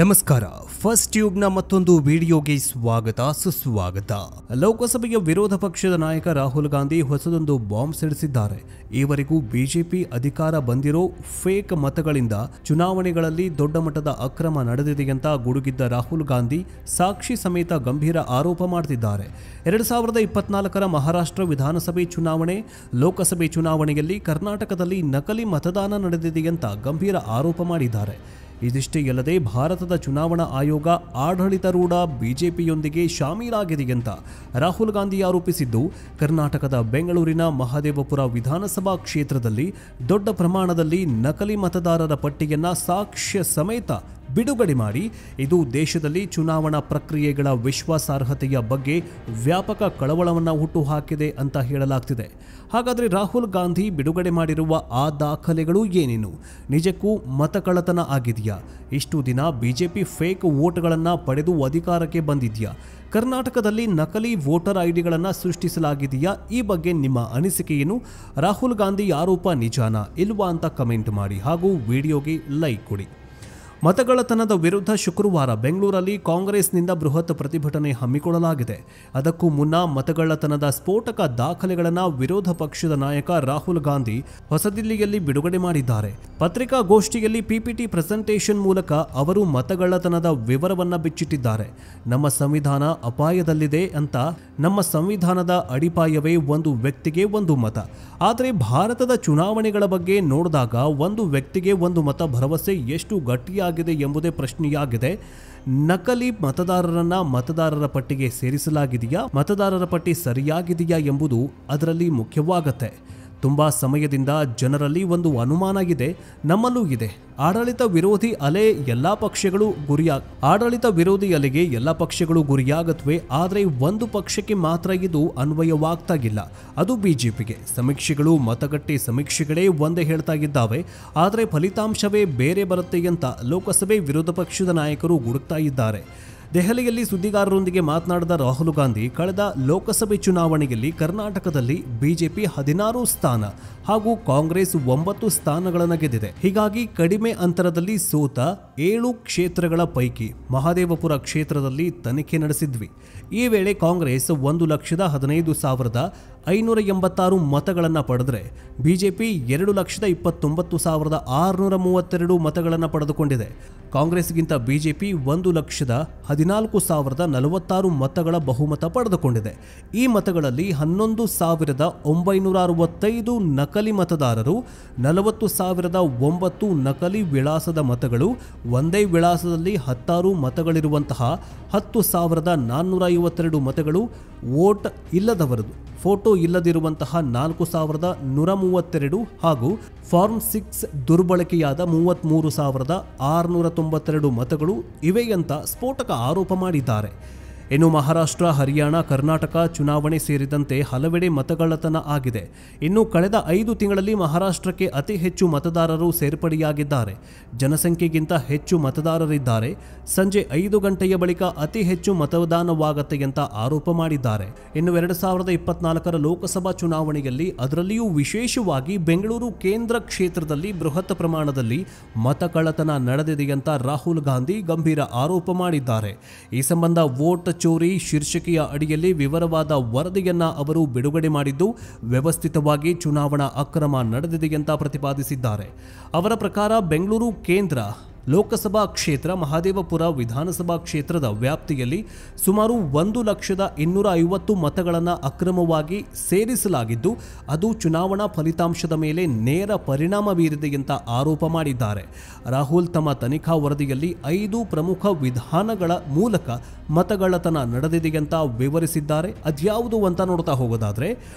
ನಮಸ್ಕಾರ. ಫಸ್ಟ್ ಟ್ಯೂಬ್ನ ಮತ್ತೊಂದು ವಿಡಿಯೋಗೆ ಸ್ವಾಗತ ಸುಸ್ವಾಗತ. ಲೋಕಸಭೆಯ ವಿರೋಧ ಪಕ್ಷದ ನಾಯಕ ರಾಹುಲ್ ಗಾಂಧಿ ಹೊಸದೊಂದು ಬಾಂಬ್ ಸಿಡಿಸಿದ್ದಾರೆ. ಈವರೆಗೂ ಬಿಜೆಪಿ ಅಧಿಕಾರ ಬಂದಿರೋ ಫೇಕ್ ಮತಗಳಿಂದ ಚುನಾವಣೆಗಳಲ್ಲಿ ದೊಡ್ಡ ಮಟ್ಟದ ಅಕ್ರಮ ನಡೆದಿದೆಯಂತ ಗುಡುಗಿದ್ದ ರಾಹುಲ್ ಗಾಂಧಿ ಸಾಕ್ಷಿ ಸಮೇತ ಗಂಭೀರ ಆರೋಪ ಮಾಡುತ್ತಿದ್ದಾರೆ. 2024ರ ಮಹಾರಾಷ್ಟ್ರ ವಿಧಾನಸಭೆ ಚುನಾವಣೆ, ಲೋಕಸಭೆ ಚುನಾವಣೆಯಲ್ಲಿ ಕರ್ನಾಟಕದಲ್ಲಿ ನಕಲಿ ಮತದಾನ ನಡೆದಿದೆಯಂತ ಗಂಭೀರ ಆರೋಪ ಮಾಡಿದ್ದಾರೆ. ಇದಿಷ್ಟೇ ಅಲ್ಲದೆ ಭಾರತದ ಚುನಾವಣಾ ಆಯೋಗ ಆಡಳಿತಾರೂಢ ಬಿಜೆಪಿಯೊಂದಿಗೆ ಶಾಮೀಲಾಗಿದೆಯಂತ ರಾಹುಲ್ ಗಾಂಧಿ ಆರೋಪಿಸಿದ್ದು, ಕರ್ನಾಟಕದ ಬೆಂಗಳೂರಿನ ಮಹದೇವಪುರ ವಿಧಾನಸಭಾ ಕ್ಷೇತ್ರದಲ್ಲಿ ದೊಡ್ಡ ಪ್ರಮಾಣದಲ್ಲಿ ನಕಲಿ ಮತದಾರರ ಪಟ್ಟಿಯನ್ನು ಸಾಕ್ಷ್ಯ ಸಮೇತ ಬಿಡುಗಡೆ ಮಾಡಿ ಇದು ದೇಶದಲ್ಲಿ ಚುನಾವಣಾ ಪ್ರಕ್ರಿಯೆಗಳ ವಿಶ್ವಾಸಾರ್ಹತೆಯ ಬಗ್ಗೆ ವ್ಯಾಪಕ ಕಳವಳವನ್ನು ಹುಟ್ಟುಹಾಕಿದೆ ಅಂತ ಹೇಳಲಾಗ್ತಿದೆ. ಹಾಗಾದರೆ ರಾಹುಲ್ ಗಾಂಧಿ ಬಿಡುಗಡೆ ಮಾಡಿರುವ ಆ ದಾಖಲೆಗಳು ಏನೇನು? ನಿಜಕ್ಕೂ ಮತಕಳ್ಳತನ ಆಗಿದೆಯಾ? ಇಷ್ಟು ದಿನ ಬಿಜೆಪಿ ಫೇಕ್ ವೋಟ್ಗಳನ್ನು ಪಡೆದು ಅಧಿಕಾರಕ್ಕೆ ಬಂದಿದೆಯಾ? ಕರ್ನಾಟಕದಲ್ಲಿ ನಕಲಿ ವೋಟರ್ ಐಡಿಗಳನ್ನು ಸೃಷ್ಟಿಸಲಾಗಿದೆಯಾ? ಈ ಬಗ್ಗೆ ನಿಮ್ಮ ಅನಿಸಿಕೆ ಏನು? ರಾಹುಲ್ ಗಾಂಧಿ ಆರೋಪ ನಿಜಾನಾ ಇಲ್ವಾ ಅಂತ ಕಮೆಂಟ್ ಮಾಡಿ ಹಾಗೂ ವಿಡಿಯೋಗೆ ಲೈಕ್ ಕೊಡಿ. ಮತಗಳ್ಳತನದ ವಿರುದ್ಧ ಶುಕ್ರವಾರ ಬೆಂಗಳೂರಲ್ಲಿ ಕಾಂಗ್ರೆಸ್ನಿಂದ ಬೃಹತ್ ಪ್ರತಿಭಟನೆ ಹಮ್ಮಿಕೊಳ್ಳಲಾಗಿದೆ. ಅದಕ್ಕೂ ಮುನ್ನ ಮತಗಳ್ಳತನದ ಸ್ಫೋಟಕ ದಾಖಲೆಗಳನ್ನು ವಿರೋಧ ಪಕ್ಷದ ನಾಯಕ ರಾಹುಲ್ ಗಾಂಧಿ ಹೊಸದಿಲ್ಲಿಯಲ್ಲಿ ಬಿಡುಗಡೆ ಮಾಡಿದ್ದಾರೆ. ಪತ್ರಿಕಾಗೋಷ್ಠಿಯಲ್ಲಿ ಪಿಪಿಟಿ ಪ್ರೆಸೆಂಟೇಷನ್ ಮೂಲಕ ಅವರು ಮತಗಳ್ಳತನದ ವಿವರವನ್ನು ಬಿಚ್ಚಿಟ್ಟಿದ್ದಾರೆ. ನಮ್ಮ ಸಂವಿಧಾನ ಅಪಾಯದಲ್ಲಿದೆ ಅಂತ. ನಮ್ಮ ಸಂವಿಧಾನದ ಅಡಿಪಾಯವೇ ಒಂದು ವ್ಯಕ್ತಿಗೆ ಒಂದು ಮತ. ಆದರೆ ಭಾರತದ ಚುನಾವಣೆಗಳ ಬಗ್ಗೆ ನೋಡಿದಾಗ ಒಂದು ವ್ಯಕ್ತಿಗೆ ಒಂದು ಮತ ಭರವಸೆ ಎಷ್ಟು ಗಟ್ಟಿಯಾಗಿದೆ ಎಂಬುದೇ ಪ್ರಶ್ನೆಯಾಗಿದೆ. ನಕಲಿ ಮತದಾರರನ್ನ ಮತದಾರರ ಪಟ್ಟಿಗೆ ಸೇರಿಸಲಾಗಿದೆಯಾ? ಮತದಾರರ ಪಟ್ಟಿ ಸರಿಯಾಗಿದೆಯಾ ಎಂಬುದು ಅದರಲ್ಲಿ ಮುಖ್ಯವಾಗುತ್ತೆ. ತುಂಬಾ ಸಮಯದಿಂದ ಜನರಲ್ಲಿ ಒಂದು ಅನುಮಾನ ಇದೆ, ನಮ್ಮಲ್ಲೂ ಇದೆ. ಆಡಳಿತ ವಿರೋಧಿ ಅಲೆಗೆ ಎಲ್ಲ ಪಕ್ಷಗಳು ಗುರಿಯಾಗತ್ವೆ. ಆದರೆ ಒಂದು ಪಕ್ಷಕ್ಕೆ ಮಾತ್ರ ಇದು ಅನ್ವಯವಾಗ್ತಾ ಇಲ್ಲ, ಅದು ಬಿಜೆಪಿಗೆ. ಸಮೀಕ್ಷೆಗಳು, ಮತಗಟ್ಟೆ ಸಮೀಕ್ಷೆಗಳೇ ಒಂದೇ ಹೇಳ್ತಾ ಇದ್ದಾವೆ, ಆದರೆ ಫಲಿತಾಂಶವೇ ಬೇರೆ ಬರುತ್ತೆ ಅಂತ ಲೋಕಸಭೆ ವಿರೋಧ ಪಕ್ಷದ ನಾಯಕರು ಗುಡುಕ್ತಾ ಇದ್ದಾರೆ. ದೆಹಲಿಯಲ್ಲಿ ಸುದ್ದಿಗಾರರೊಂದಿಗೆ ಮಾತನಾಡಿದ ರಾಹುಲ್ ಗಾಂಧಿ, ಕಳೆದ ಲೋಕಸಭೆ ಚುನಾವಣೆಯಲ್ಲಿ ಕರ್ನಾಟಕದಲ್ಲಿ ಬಿಜೆಪಿ 16 ಸ್ಥಾನ ಹಾಗೂ ಕಾಂಗ್ರೆಸ್ 9 ಸ್ಥಾನಗಳನ್ನು ಗೆದ್ದಿದೆ. ಹೀಗಾಗಿ ಕಡಿಮೆ ಅಂತರದಲ್ಲಿ ಸೋತ 7 ಕ್ಷೇತ್ರಗಳ ಪೈಕಿ ಮಹದೇವಪುರ ಕ್ಷೇತ್ರದಲ್ಲಿ ತನಿಖೆ ನಡೆಸಿದ್ವಿ. ಈ ವೇಳೆ ಕಾಂಗ್ರೆಸ್ 1,15,586 ಮತಗಳನ್ನು ಪಡೆದರೆ ಬಿಜೆಪಿ 2,29,632 ಮತಗಳನ್ನು ಪಡೆದುಕೊಂಡಿದೆ. ಕಾಂಗ್ರೆಸ್ಗಿಂತ ಬಿಜೆಪಿ 1,14,046 ಮತಗಳ ಬಹುಮತ ಪಡೆದುಕೊಂಡಿದೆ. ಈ ಮತಗಳಲ್ಲಿ 11,965 ನಕಲಿ ಮತದಾರರು, 40,009 ನಕಲಿ ವಿಳಾಸದ ಮತಗಳು, ಒಂದೇ ವಿಳಾಸದಲ್ಲಿ 16 ಮತಗಳಿರುವಂತಹ 10,452 ಮತಗಳು, ವೋಟ್ ಇಲ್ಲದವರದು ಫೋಟೋ ಇಲ್ಲದಿರುವಂತಹ 4,132 ಹಾಗೂ ಫಾರ್ಮ್ 6 ದುರ್ಬಳಕೆಯಾದ 33,692 ಮತಗಳು ಇವೆ ಅಂತ ಸ್ಫೋಟಕ ಆರೋಪ ಮಾಡಿದ್ದಾರೆ. ಇನ್ನು ಮಹಾರಾಷ್ಟ್ರ, ಹರಿಯಾಣ, ಕರ್ನಾಟಕ ಚುನಾವಣೆ ಸೇರಿದಂತೆ ಹಲವೆಡೆ ಮತಗಳ್ಳತನ ಆಗಿದೆ. ಇನ್ನು ಕಳೆದ 5 ತಿಂಗಳಲ್ಲಿ ಮಹಾರಾಷ್ಟ್ರಕ್ಕೆ ಅತಿ ಹೆಚ್ಚು ಮತದಾರರು ಸೇರ್ಪಡೆಯಾಗಿದ್ದಾರೆ. ಜನಸಂಖ್ಯೆಗಿಂತ ಹೆಚ್ಚು ಮತದಾರರಿದ್ದಾರೆ. ಸಂಜೆ 5 ಗಂಟೆಯ ಬಳಿಕ ಅತಿ ಹೆಚ್ಚು ಮತದಾನವಾಗತ್ತೆ ಅಂತ ಆರೋಪ ಮಾಡಿದ್ದಾರೆ. ಇನ್ನು 2024ರ ಲೋಕಸಭಾ ಚುನಾವಣೆಯಲ್ಲಿ, ಅದರಲ್ಲಿಯೂ ವಿಶೇಷವಾಗಿ ಬೆಂಗಳೂರು ಕೇಂದ್ರ ಕ್ಷೇತ್ರದಲ್ಲಿ ಬೃಹತ್ ಪ್ರಮಾಣದಲ್ಲಿ ಮತಕಳ್ಳತನ ನಡೆದಿದೆಯಂತ ರಾಹುಲ್ ಗಾಂಧಿ ಗಂಭೀರ ಆರೋಪ ಮಾಡಿದ್ದಾರೆ. ಈ ಸಂಬಂಧ ವೋಟ್ ಚೋರಿ ಶೀರ್ಷಿಕೆಯ ಅಡಿಯಲ್ಲಿ ವಿವರವಾದ ವರದಿಯನ್ನ ಅವರು ಬಿಡುಗಡೆ ಮಾಡಿದ್ದು, ವ್ಯವಸ್ಥಿತವಾಗಿ ಚುನಾವಣಾ ಅಕ್ರಮ ನಡೆದಿದೆಯಂತ ಪ್ರತಿಪಾದಿಸಿದ್ದಾರೆ. ಅವರ ಪ್ರಕಾರ ಬೆಂಗಳೂರು ಕೇಂದ್ರ ಲೋಕಸಭಾ ಕ್ಷೇತ್ರ, ಮಹದೇವಪುರ ವಿಧಾನಸಭಾ ಕ್ಷೇತ್ರದ ವ್ಯಾಪ್ತಿಯಲ್ಲಿ ಸುಮಾರು 1,250,000 ಮತಗಳನ್ನು ಅಕ್ರಮವಾಗಿ ಸೇರಿಸಲಾಗಿದ್ದು, ಅದು ಚುನಾವಣಾ ಫಲಿತಾಂಶದ ಮೇಲೆ ನೇರ ಪರಿಣಾಮ ಬೀರಿದೆ ಅಂತ ಆರೋಪ ಮಾಡಿದ್ದಾರೆ. ರಾಹುಲ್ ತಮ್ಮ ತನಿಖಾ ವರದಿಯಲ್ಲಿ 5 ಪ್ರಮುಖ ವಿಧಾನಗಳ ಮೂಲಕ ಮತಗಳ್ಳತನ ನಡೆದಿದೆಯಂತ ವಿವರಿಸಿದ್ದಾರೆ. ಅದ್ಯಾವುದು ಅಂತ ನೋಡ್ತಾ ಹೋಗೋದಾದ್ರೆ,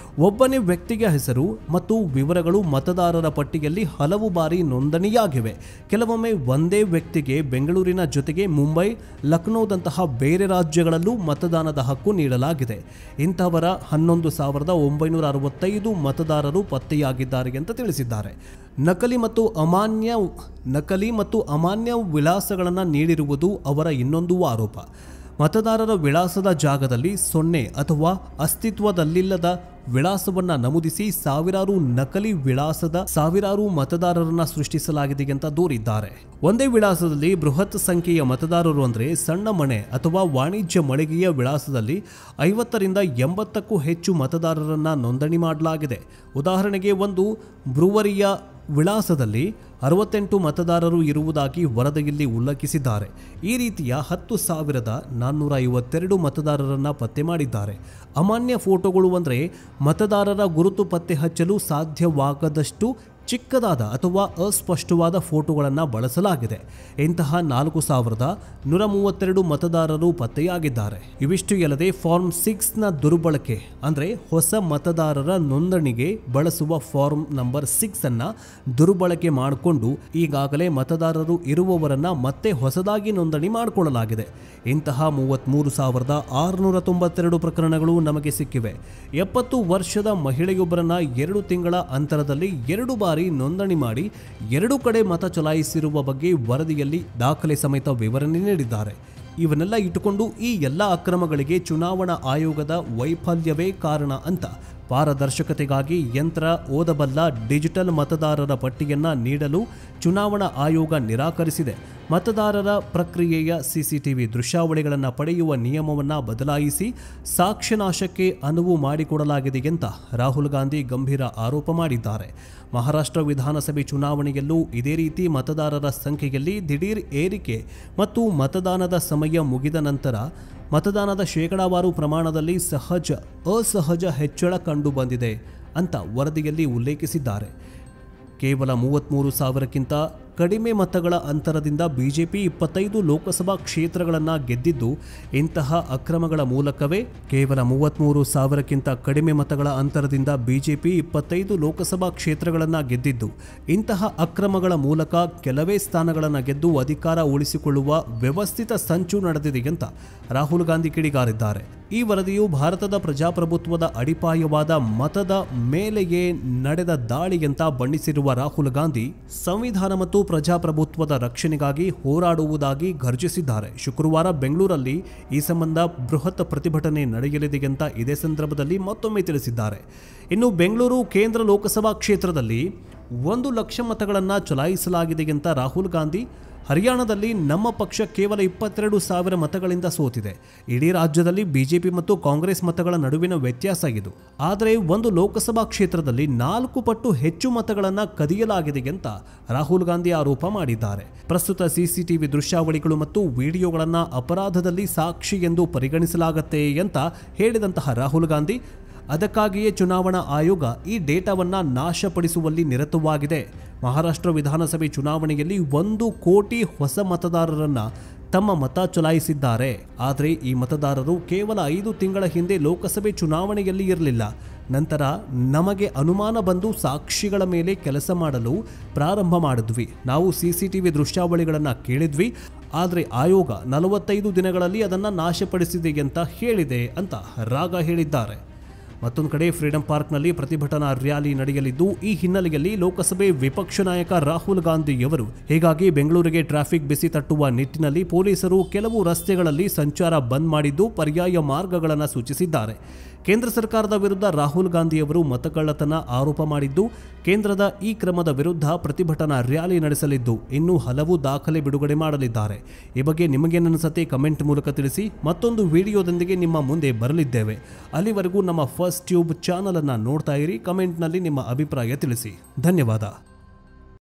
ಒಬ್ಬನೇ ವ್ಯಕ್ತಿಯ ಹೆಸರು ಮತ್ತು ವಿವರಗಳು ಮತದಾರರ ಪಟ್ಟಿಯಲ್ಲಿ ಹಲವು ಬಾರಿ ನೋಂದಣಿಯಾಗಿವೆ. ಕೆಲವೊಮ್ಮೆ ಒಂದೇ ವ್ಯಕ್ತಿಗೆ ಬೆಂಗಳೂರಿನ ಜೊತೆಗೆ ಮುಂಬೈ, ಲಕ್ನೋದಂತಹ ಬೇರೆ ರಾಜ್ಯಗಳಲ್ಲೂ ಮತದಾನದ ಹಕ್ಕು ನೀಡಲಾಗಿದೆ. ಇಂಥವರ 11,965 ಮತದಾರರು ಪತ್ತೆಯಾಗಿದ್ದಾರೆ ಅಂತ ತಿಳಿಸಿದ್ದಾರೆ. ನಕಲಿ ಮತ್ತು ಅಮಾನ್ಯ ವಿಳಾಸಗಳನ್ನು ನೀಡಿರುವುದು ಅವರ ಇನ್ನೊಂದು ಆರೋಪ. ಮತದಾರರ ವಿಳಾಸದ ಜಾಗದಲ್ಲಿ 0 ಅಥವಾ ಅಸ್ತಿತ್ವದಲ್ಲಿಲ್ಲದ ವಿಳಾಸವನ್ನ ನಮೂದಿಸಿ ಸಾವಿರಾರು ನಕಲಿ ವಿಳಾಸದ ಸಾವಿರಾರು ಮತದಾರರನ್ನ ಸೃಷ್ಟಿಸಲಾಗಿದೆ ಅಂತ ದೂರಿದ್ದಾರೆ. ಒಂದೇ ವಿಳಾಸದಲ್ಲಿ ಬೃಹತ್ ಸಂಖ್ಯೆಯ ಮತದಾರರು ಅಂದರೆ ಸಣ್ಣ ಮನೆ ಅಥವಾ ವಾಣಿಜ್ಯ ಮಳಿಗೆಯ ವಿಳಾಸದಲ್ಲಿ 50ರಿಂದ 80ಕ್ಕೂ ಹೆಚ್ಚು ಮತದಾರರನ್ನ ನೋಂದಣಿ ಮಾಡಲಾಗಿದೆ. ಉದಾಹರಣೆಗೆ ಒಂದು ಬ್ರೂವರಿಯ ವಿಳಾಸದಲ್ಲಿ 68 ಮತದಾರರು ಇರುವುದಾಗಿ ವರದಿಯಲ್ಲಿ ಉಲ್ಲೇಖಿಸಿದ್ದಾರೆ. ಈ ರೀತಿಯ 10,452 ಮತದಾರರನ್ನ ಪತ್ತೆ ಮಾಡಿದ್ದಾರೆ. ಅಮಾನ್ಯ ಫೋಟೋಗಳು ಅಂದರೆ ಮತದಾರರ ಗುರುತು ಪತ್ತೆ ಹಚ್ಚಲು ಸಾಧ್ಯವಾಗದಷ್ಟು ಚಿಕ್ಕದಾದ ಅಥವಾ ಅಸ್ಪಷ್ಟವಾದ ಫೋಟೋಗಳನ್ನು ಬಳಸಲಾಗಿದೆ. ಇಂತಹ 4,132 ಮತದಾರರು ಪತ್ತೆಯಾಗಿದ್ದಾರೆ. ಇವಿಷ್ಟು ಅಲ್ಲದೆ ಫಾರ್ಮ್ 6ನ ದುರ್ಬಳಕೆ ಅಂದರೆ ಹೊಸ ಮತದಾರರ ನೋಂದಣಿಗೆ ಬಳಸುವ ಫಾರ್ಮ್ ನಂಬರ್ 6 ಅನ್ನ ದುರ್ಬಳಕೆ ಮಾಡಿಕೊಂಡು ಈಗಾಗಲೇ ಮತದಾರರು ಇರುವವರನ್ನ ಮತ್ತೆ ಹೊಸದಾಗಿ ನೋಂದಣಿ ಮಾಡಿಕೊಳ್ಳಲಾಗಿದೆ. ಇಂತಹ 33,692 ಪ್ರಕರಣಗಳು ನಮಗೆ ಸಿಕ್ಕಿವೆ. 70 ವರ್ಷದ ಮಹಿಳೆಯೊಬ್ಬರನ್ನ 2 ತಿಂಗಳ ಅಂತರದಲ್ಲಿ 2 ಬಾರಿ ನೋಂದಣಿ ಮಾಡಿ 2 ಕಡೆ ಮತ ಚಲಾಯಿಸಿರುವ ಬಗ್ಗೆ ವರದಿಯಲ್ಲಿ ದಾಖಲೆ ಸಮೇತ ವಿವರಣೆ ನೀಡಿದ್ದಾರೆ. ಇವನ್ನೆಲ್ಲ ಇಟ್ಟುಕೊಂಡು ಈ ಎಲ್ಲ ಅಕ್ರಮಗಳಿಗೆ ಚುನಾವಣಾ ಆಯೋಗದ ವೈಫಲ್ಯವೇ ಕಾರಣ ಅಂತ ಪಾರದರ್ಶಕತೆಗಾಗಿ ಯಂತ್ರ ಓದಬಲ್ಲ ಡಿಜಿಟಲ್ ಮತದಾರರ ಪಟ್ಟಿಯನ್ನು ನೀಡಲು ಚುನಾವಣಾ ಆಯೋಗ ನಿರಾಕರಿಸಿದೆ. ಮತದಾರರ ಪ್ರಕ್ರಿಯೆಯ ಸಿಸಿಟಿವಿ ದೃಶ್ಯಾವಳಿಗಳನ್ನು ಪಡೆಯುವ ನಿಯಮವನ್ನು ಬದಲಾಯಿಸಿ ಸಾಕ್ಷ್ಯನಾಶಕ್ಕೆ ಅನುವು ಮಾಡಿಕೊಡಲಾಗಿದೆ ಅಂತ ರಾಹುಲ್ ಗಾಂಧಿ ಗಂಭೀರ ಆರೋಪ ಮಾಡಿದ್ದಾರೆ. ಮಹಾರಾಷ್ಟ್ರ ವಿಧಾನಸಭೆ ಚುನಾವಣೆಯಲ್ಲೂ ಇದೇ ರೀತಿ ಮತದಾರರ ಸಂಖ್ಯೆಯಲ್ಲಿ ದಿಢೀರ್ ಏರಿಕೆ ಮತ್ತು ಮತದಾನದ ಸಮಯ ಮುಗಿದ ನಂತರ ಮತದಾನದ ಶೇಕಡಾವಾರು ಪ್ರಮಾಣದಲ್ಲಿ ಅಸಹಜ ಹೆಚ್ಚಳ ಕಂಡು ಬಂದಿದೆ ಅಂತ ವರದಿಯಲ್ಲಿ ಉಲ್ಲೇಖಿಸಿದ್ದಾರೆ. ಕೇವಲ 33,000ಕ್ಕಿಂತ ಕಡಿಮೆ ಮತಗಳ ಅಂತರದಿಂದ ಬಿಜೆಪಿ 25 ಲೋಕಸಭಾ ಕ್ಷೇತ್ರಗಳನ್ನು ಗೆದ್ದಿದ್ದು ಇಂತಹ ಅಕ್ರಮಗಳ ಮೂಲಕವೇ. ಕೇವಲ 33,000ಕ್ಕಿಂತ ಕಡಿಮೆ ಮತಗಳ ಅಂತರದಿಂದ ಬಿಜೆಪಿ 25 ಲೋಕಸಭಾ ಕ್ಷೇತ್ರಗಳನ್ನು ಗೆದ್ದಿದ್ದು ಇಂತಹ ಅಕ್ರಮಗಳ ಮೂಲಕ ಕೆಲವೇ ಸ್ಥಾನಗಳನ್ನು ಗೆದ್ದು ಅಧಿಕಾರ ಉಳಿಸಿಕೊಳ್ಳುವ ವ್ಯವಸ್ಥಿತ ಸಂಚು ನಡೆದಿದೆ ಅಂತ ರಾಹುಲ್ ಗಾಂಧಿ ಕಿಡಿಗಾರಿದ್ದಾರೆ. ಈ ವರದಿಯು ಭಾರತದ ಪ್ರಜಾಪ್ರಭುತ್ವದ ಅಡಿಪಾಯವಾದ ಮತದ ಮೇಲೆಯೇ ನಡೆದ ದಾಳಿ ಅಂತ ಬಣ್ಣಿಸಿರುವ ರಾಹುಲ್ ಗಾಂಧಿ ಸಂವಿಧಾನ ಮತ್ತು ಪ್ರಜಾಪ್ರಭುತ್ವದ ರಕ್ಷಣೆಗಾಗಿ ಹೋರಾಡುವುದಾಗಿ ಘರ್ಜಿಸಿದ್ದಾರೆ. ಶುಕ್ರವಾರ ಬೆಂಗಳೂರಲ್ಲಿ ಈ ಸಂಬಂಧ ಬೃಹತ್ ಪ್ರತಿಭಟನೆ ನಡೆಯಲಿದೆ ಅಂತ ಇದೇ ಸಂದರ್ಭದಲ್ಲಿ ಮತ್ತೊಮ್ಮೆ ತಿಳಿಸಿದ್ದಾರೆ. ಇನ್ನು ಬೆಂಗಳೂರು ಕೇಂದ್ರ ಲೋಕಸಭಾ ಕ್ಷೇತ್ರದಲ್ಲಿ 1 ಲಕ್ಷ ಮತಗಳನ್ನು ಚಲಾಯಿಸಲಾಗಿದೆ ಅಂತ ರಾಹುಲ್ ಗಾಂಧಿ, ಹರಿಯಾಣದಲ್ಲಿ ನಮ್ಮ ಪಕ್ಷ ಕೇವಲ 22,000 ಮತಗಳಿಂದ ಸೋತಿದೆ. ಇಡೀ ರಾಜ್ಯದಲ್ಲಿ ಬಿಜೆಪಿ ಮತ್ತು ಕಾಂಗ್ರೆಸ್ ಮತಗಳ ನಡುವಿನ ವ್ಯತ್ಯಾಸ ಇದು. ಆದರೆ ಒಂದು ಲೋಕಸಭಾ ಕ್ಷೇತ್ರದಲ್ಲಿ 4 ಪಟ್ಟು ಹೆಚ್ಚು ಮತಗಳನ್ನು ಕದಿಯಲಾಗಿದೆ ಅಂತ ರಾಹುಲ್ ಗಾಂಧಿ ಆರೋಪ ಮಾಡಿದ್ದಾರೆ. ಪ್ರಸ್ತುತ ಸಿಸಿಟಿವಿ ದೃಶ್ಯಾವಳಿಗಳು ಮತ್ತು ವಿಡಿಯೋಗಳನ್ನು ಅಪರಾಧದಲ್ಲಿ ಸಾಕ್ಷಿ ಎಂದು ಪರಿಗಣಿಸಲಾಗುತ್ತೆ ಅಂತ ಹೇಳಿದಂತಹ ರಾಹುಲ್ ಗಾಂಧಿ, ಅದಕ್ಕಾಗಿಯೇ ಚುನಾವಣಾ ಆಯೋಗ ಈ ಡೇಟಾವನ್ನು ನಾಶಪಡಿಸುವಲ್ಲಿ ನಿರತವಾಗಿದೆ. ಮಹಾರಾಷ್ಟ್ರ ವಿಧಾನಸಭೆ ಚುನಾವಣೆಯಲ್ಲಿ 1 ಕೋಟಿ ಹೊಸ ಮತದಾರರನ್ನ ತಮ್ಮ ಮತ ಚಲಾಯಿಸಿದ್ದಾರೆ. ಆದರೆ ಈ ಮತದಾರರು ಕೇವಲ 5 ತಿಂಗಳ ಹಿಂದೆ ಲೋಕಸಭೆ ಚುನಾವಣೆಯಲ್ಲಿ ಇರಲಿಲ್ಲ. ನಂತರ ನಮಗೆ ಅನುಮಾನ ಬಂದು ಸಾಕ್ಷಿಗಳ ಮೇಲೆ ಕೆಲಸ ಮಾಡಲು ಪ್ರಾರಂಭ ಮಾಡಿದ್ವಿ. ನಾವು ಸಿಸಿಟಿವಿ ದೃಶ್ಯಾವಳಿಗಳನ್ನು ಕೇಳಿದ್ವಿ. ಆದರೆ ಆಯೋಗ 45 ದಿನಗಳಲ್ಲಿ ಅದನ್ನು ನಾಶಪಡಿಸಿದೆ ಅಂತ ಹೇಳಿದೆ ಅಂತ ರಾಗ ಹೇಳಿದ್ದಾರೆ. ಮತ್ತೊಂದು ಕಡೆ ಫ್ರೀಡಂ ಪಾರ್ಕ್ನಲ್ಲಿ ಪ್ರತಿಭಟನಾ ರ್ಯಾಲಿ ನಡೆಯಲಿದ್ದು ಈ ಹಿನ್ನೆಲೆಯಲ್ಲಿ ಲೋಕಸಭೆ ವಿಪಕ್ಷ ನಾಯಕ ರಾಹುಲ್ ಗಾಂಧಿಯವರು ಹೀಗಾಗಿ ಬೆಂಗಳೂರಿಗೆ ಟ್ರಾಫಿಕ್ ಬಿಸಿ ತಟ್ಟುವ ನಿಟ್ಟಿನಲ್ಲಿ ಪೊಲೀಸರು ಕೆಲವು ರಸ್ತೆಗಳಲ್ಲಿ ಸಂಚಾರ ಬಂದ್ ಮಾಡಿದ್ದು ಪರ್ಯಾಯ ಮಾರ್ಗಗಳನ್ನು ಸೂಚಿಸಿದ್ದಾರೆ. ಕೇಂದ್ರ ಸರ್ಕಾರದ ವಿರುದ್ಧ ರಾಹುಲ್ ಗಾಂಧಿಯವರು ಮತಕಳ್ಳತನ ಆರೋಪ ಮಾಡಿದ್ದು ಕೇಂದ್ರದ ಈ ಕ್ರಮದ ವಿರುದ್ಧ ಪ್ರತಿಭಟನಾ ರ್ಯಾಲಿ ನಡೆಸಲಿದ್ದು ಇನ್ನೂ ಹಲವು ದಾಖಲೆ ಬಿಡುಗಡೆ ಮಾಡಲಿದ್ದಾರೆ. ಈ ಬಗ್ಗೆ ನಿಮಗೇನನ್ಸುತ್ತೆ ಕಮೆಂಟ್ ಮೂಲಕ ತಿಳಿಸಿ. ಮತ್ತೊಂದು ವಿಡಿಯೋದೊಂದಿಗೆ ನಿಮ್ಮ ಮುಂದೆ ಬರಲಿದ್ದೇವೆ. ಅಲ್ಲಿವರೆಗೂ ನಮ್ಮ ಫಸ್ಟ್ ಟ್ಯೂಬ್ ಚಾನಲ್ ಅನ್ನು ನೋಡ್ತಾ ಇರಿ. ಕಮೆಂಟ್ನಲ್ಲಿ ನಿಮ್ಮ ಅಭಿಪ್ರಾಯ ತಿಳಿಸಿ. ಧನ್ಯವಾದ.